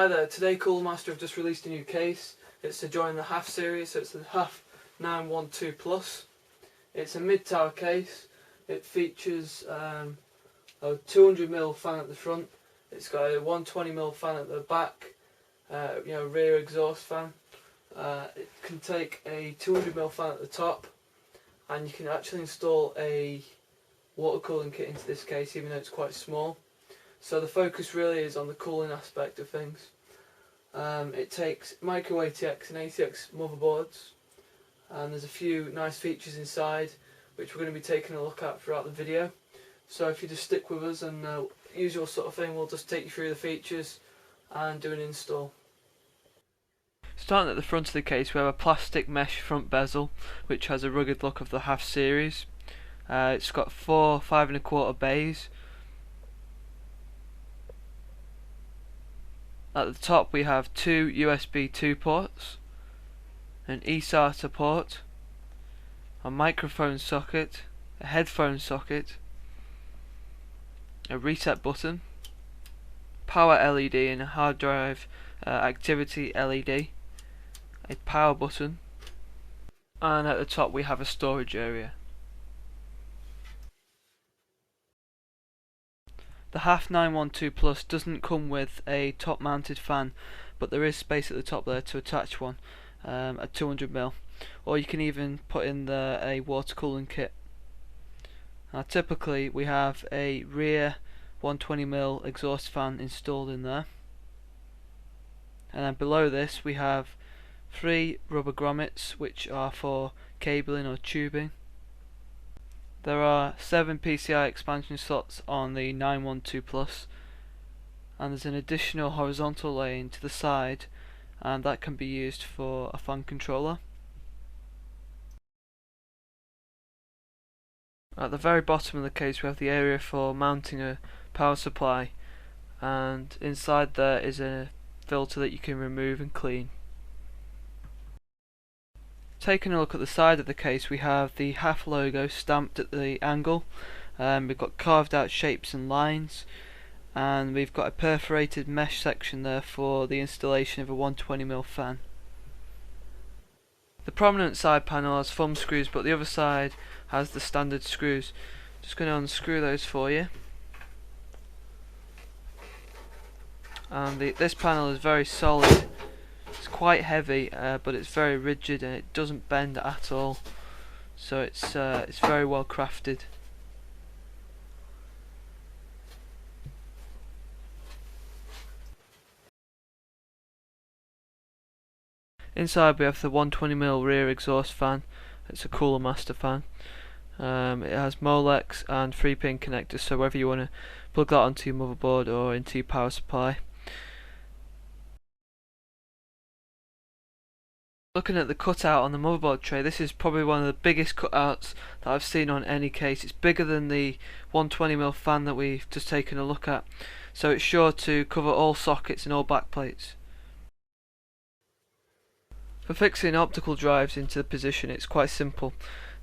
Hi there, today Cooler Master have just released a new case. It's to join the HAF series, so it's the HAF 912 Plus. It's a mid-tower case. It features a 200mm fan at the front. It's got a 120mm fan at the back, rear exhaust fan. It can take a 200mm fan at the top, and you can actually install a water cooling kit into this case, even though it's quite small. So the focus really is on the cooling aspect of things. It takes micro ATX and ATX motherboards, and there's a few nice features inside which we're going to be taking a look at throughout the video. So if you just stick with us and usual sort of thing, we'll just take you through the features and do an install. Starting at the front of the case, we have a plastic mesh front bezel which has a rugged look of the HAF series. It's got 4 5¼ bays. At the top we have 2 USB 2 ports, an eSATA port, a microphone socket, a headphone socket, a reset button, power LED and a hard drive activity LED, a power button, and at the top we have a storage area. The HAF 912 Plus doesn't come with a top mounted fan, but there is space at the top there to attach one at 200mm, or you can even put in there a water cooling kit. Now typically we have a rear 120mm exhaust fan installed in there, and then below this we have 3 rubber grommets which are for cabling or tubing. There are 7 PCI expansion slots on the 912 Plus, and there's an additional horizontal lane to the side, and that can be used for a fan controller. At the very bottom of the case we have the area for mounting a power supply, and inside there is a filter that you can remove and clean. Taking a look at the side of the case, we have the HAF logo stamped at the angle. We've got carved out shapes and lines, and we've got a perforated mesh section there for the installation of a 120mm fan. The prominent side panel has thumb screws, but the other side has the standard screws. Just going to unscrew those for you. And this panel is very solid. It's quite heavy, but it's very rigid and it doesn't bend at all. So it's very well crafted. Inside we have the 120mm rear exhaust fan. It's a Cooler Master fan. It has Molex and 3-pin connectors, so whether you want to plug that onto your motherboard or into your power supply. Looking at the cutout on the motherboard tray, this is probably one of the biggest cutouts that I've seen on any case. It's bigger than the 120mm fan that we've just taken a look at, so it's sure to cover all sockets and all backplates. For fixing optical drives into position, it's quite simple.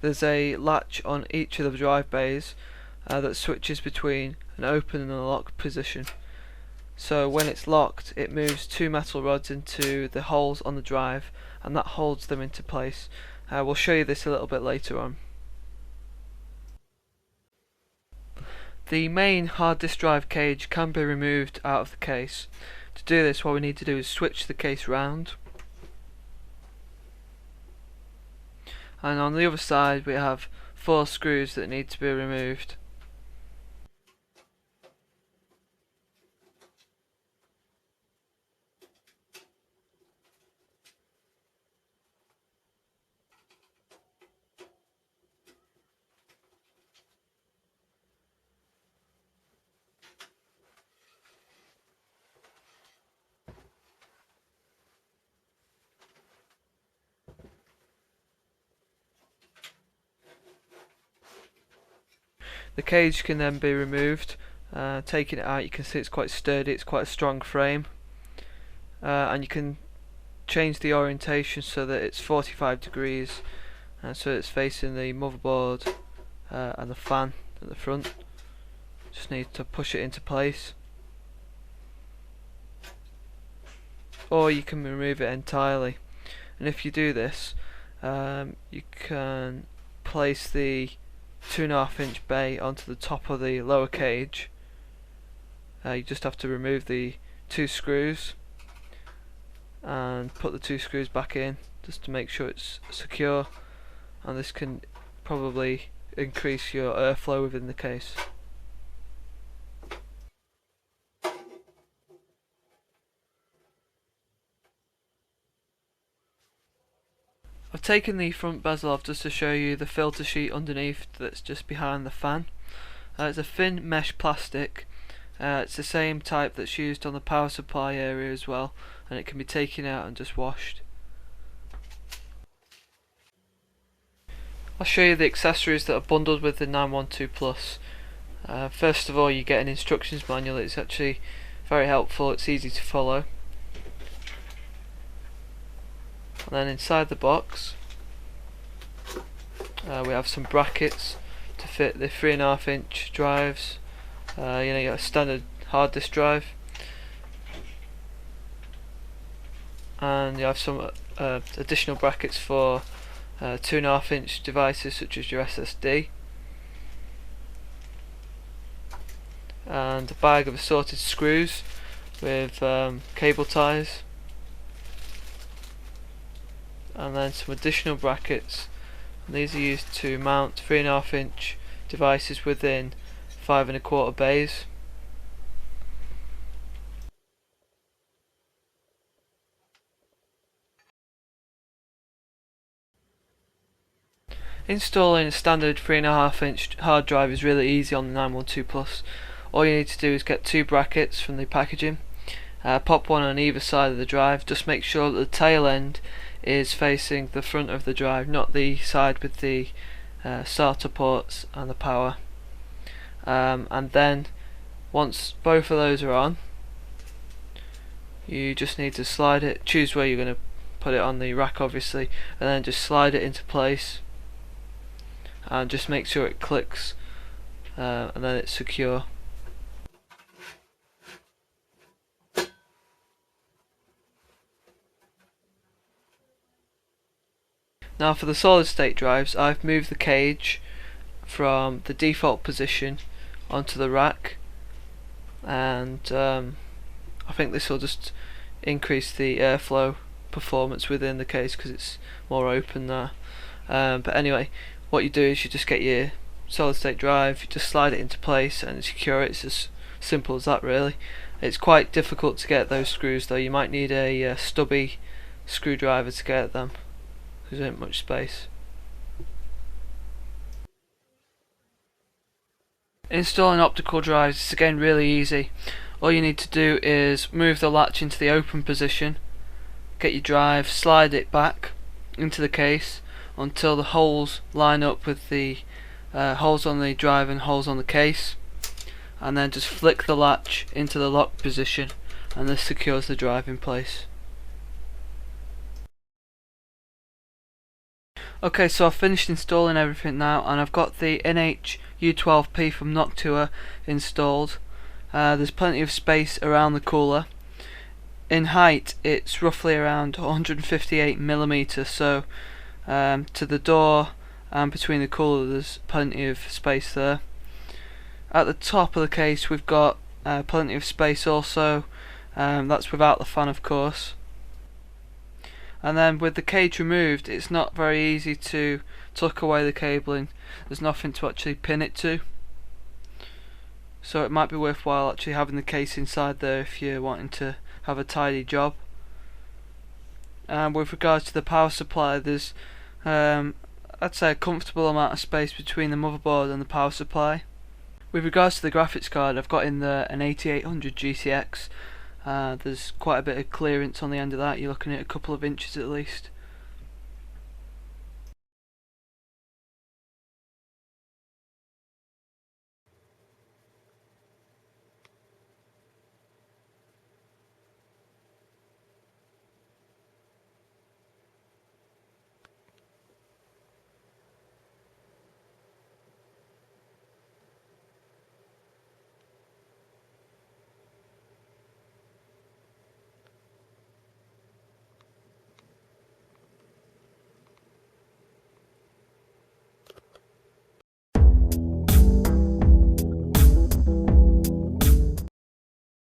There's a latch on each of the drive bays that switches between an open and a locked position. So when it's locked, it moves 2 metal rods into the holes on the drive, and that holds them into place. We'll show you this a little bit later on. The main hard disk drive cage can be removed out of the case. To do this, what we need to do is switch the case round, and on the other side we have 4 screws that need to be removed. The cage can then be removed. Taking it out, you can see it's quite sturdy, it's quite a strong frame, and you can change the orientation so that it's 45 degrees, so it's facing the motherboard and the fan at the front. Just need to push it into place. or you can remove it entirely. And if you do this, you can place the 2.5-inch bay onto the top of the lower cage. You just have to remove the 2 screws and put the 2 screws back in just to make sure it's secure, and this can probably increase your airflow within the case. I've taken the front bezel off just to show you the filter sheet underneath that's just behind the fan. It's a thin mesh plastic. It's the same type that's used on the power supply area as well, and it can be taken out and just washed. I'll show you the accessories that are bundled with the 912 Plus. First of all, you get an instructions manual. It's actually very helpful, it's easy to follow. And then inside the box we have some brackets to fit the 3.5-inch drives. You got a standard hard disk drive, and you have some additional brackets for 2.5-inch devices such as your SSD, and a bag of assorted screws with cable ties, and then some additional brackets. And these are used to mount 3.5-inch devices within 5.25 bays. Installing a standard 3.5-inch hard drive is really easy on the 912 Plus. All you need to do is get 2 brackets from the packaging, pop one on either side of the drive. Just make sure that the tail end is facing the front of the drive, not the side with the starter ports and the power. And then once both of those are on, you just need to slide it, choose where you're going to put it on the rack obviously, and then just slide it into place and just make sure it clicks, and then it's secure. Now for the solid state drives, I've moved the cage from the default position onto the rack, and I think this will just increase the airflow performance within the case because it's more open there. But anyway, what you do is you just get your solid state drive, you just slide it into place and secure it. It's as simple as that really. It's quite difficult to get those screws though. You might need a stubby screwdriver to get them because there isn't much space. Installing optical drives is again really easy. All you need to do is move the latch into the open position, get your drive, slide it back into the case until the holes line up with the holes on the drive and holes on the case, and then just flick the latch into the lock position and this secures the drive in place. Okay, so I've finished installing everything now, and I've got the NH-U12P from Noctua installed. There's plenty of space around the cooler. In height it's roughly around 158mm, so to the door and between the cooler there's plenty of space there. At the top of the case we've got plenty of space also, that's without the fan of course. And then with the cage removed, it's not very easy to tuck away the cabling. There's nothing to actually pin it to, so it might be worthwhile actually having the case inside there if you're wanting to have a tidy job. And with regards to the power supply, there's I'd say a comfortable amount of space between the motherboard and the power supply. With regards to the graphics card, I've got in there an 8800 GTX. There's quite a bit of clearance on the end of that. You're looking at a couple of inches at least.